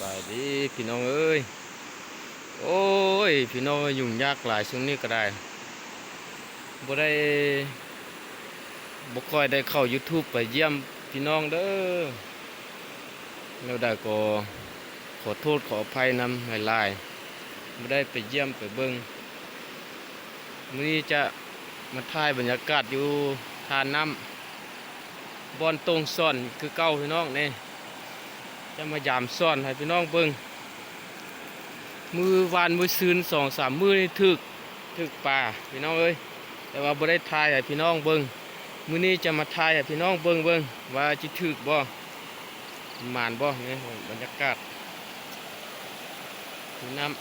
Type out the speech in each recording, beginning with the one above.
บายดีพี่น้องเอ้ยโอ้ยพี่น้องยุ่งยากหลายช่วงนี้ก็ได้บ่ได้บ่ค่อยได้เข้า YouTube ไปเยี่ยมพี่น้องเด้อแล้วได้ก็ขอโทษขออภัยนำหลายๆบ่ได้ไปเยี่ยมไปเบิ่งมื้อนี้จะมาถ่ายบรรยากาศอยู่ทานน้ำบ่อนตรงซ่อนคือเก่าพี่น้องนี่จะมายามซ่อนให้พี่น้องเบิ่งมือวานมือซืน2-3มื้อนี่ถึกป่าพี่น้องเอ้ยแต่ว่าบ่ได้ถ่ายให้พี่น้องเบิ่งมื้อนี้จะมาถ่ายให้พี่น้องเบิ่งว่าจิถึกบ่หมานบ่นี่บรรยากาศน้ำ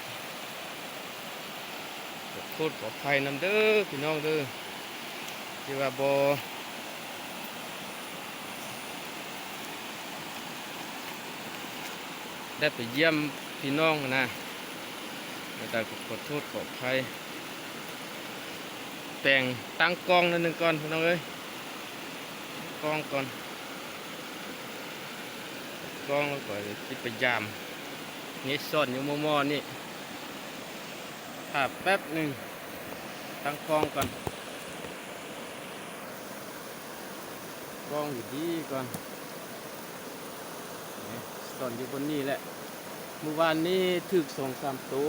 ขอโทษขออภัยนำเด้อพี่น้องเด้อที่ว่าบ่ได้ไปเยี่ยมพี่น้องนะแต่ก็ขอโทษขออภัยแต่งตั้งกล้องนิดนึงก่อนพี่น้องเอ้ยกล้องก่อนกล้องแล้วก็จะไปยามนี่ซ่อนอยู่มอนี่แป๊บหนึ่งตั้งกล้องก่อนกล้องอยู่ดีก่อนซ่อนอยู่บนนี้แหละเมื่อวานนี้ถึก2-3ตัว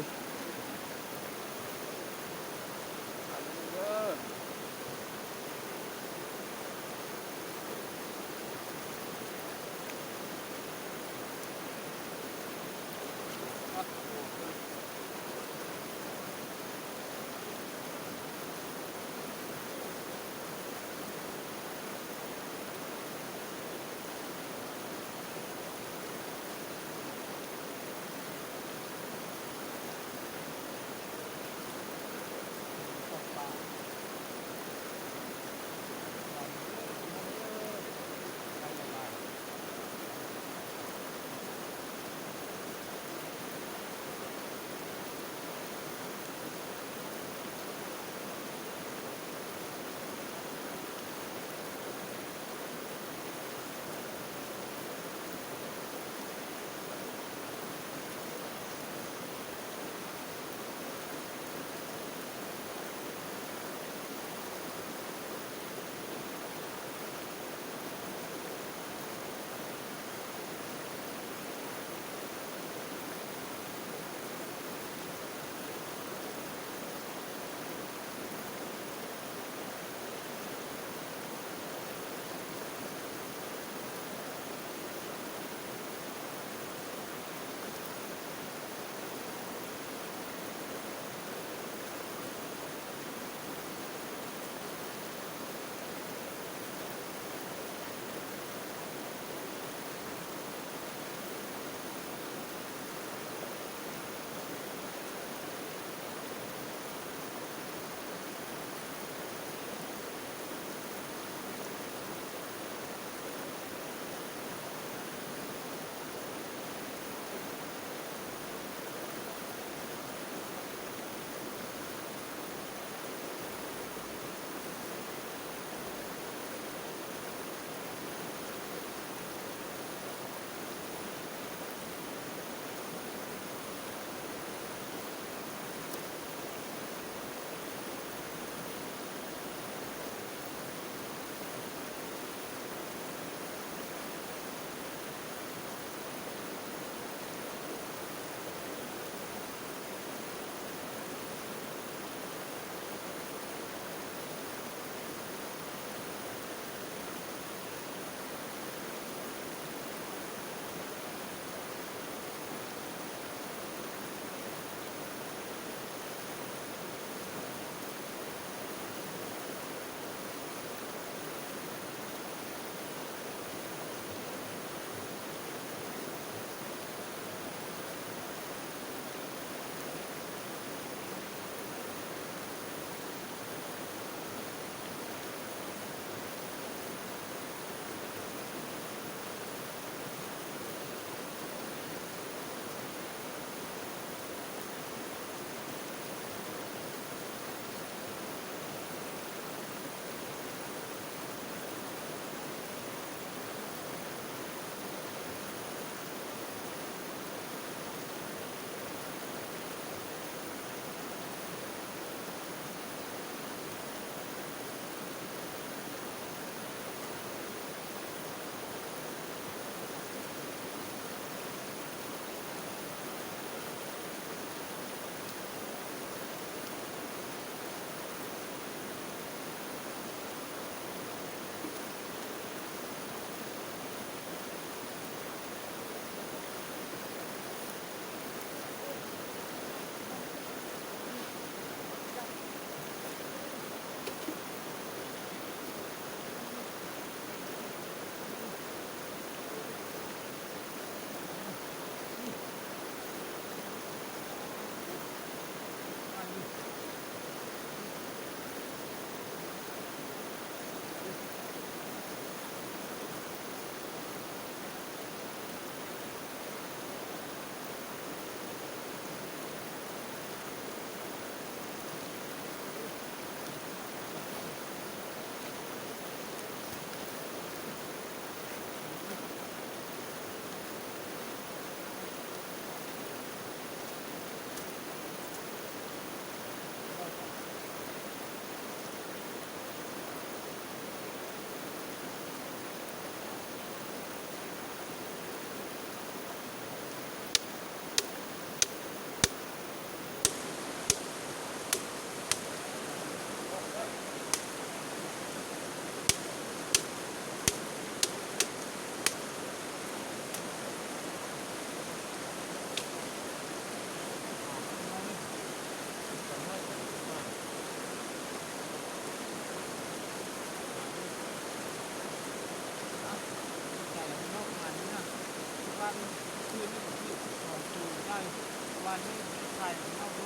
บ้านนี้ใส่เนาะ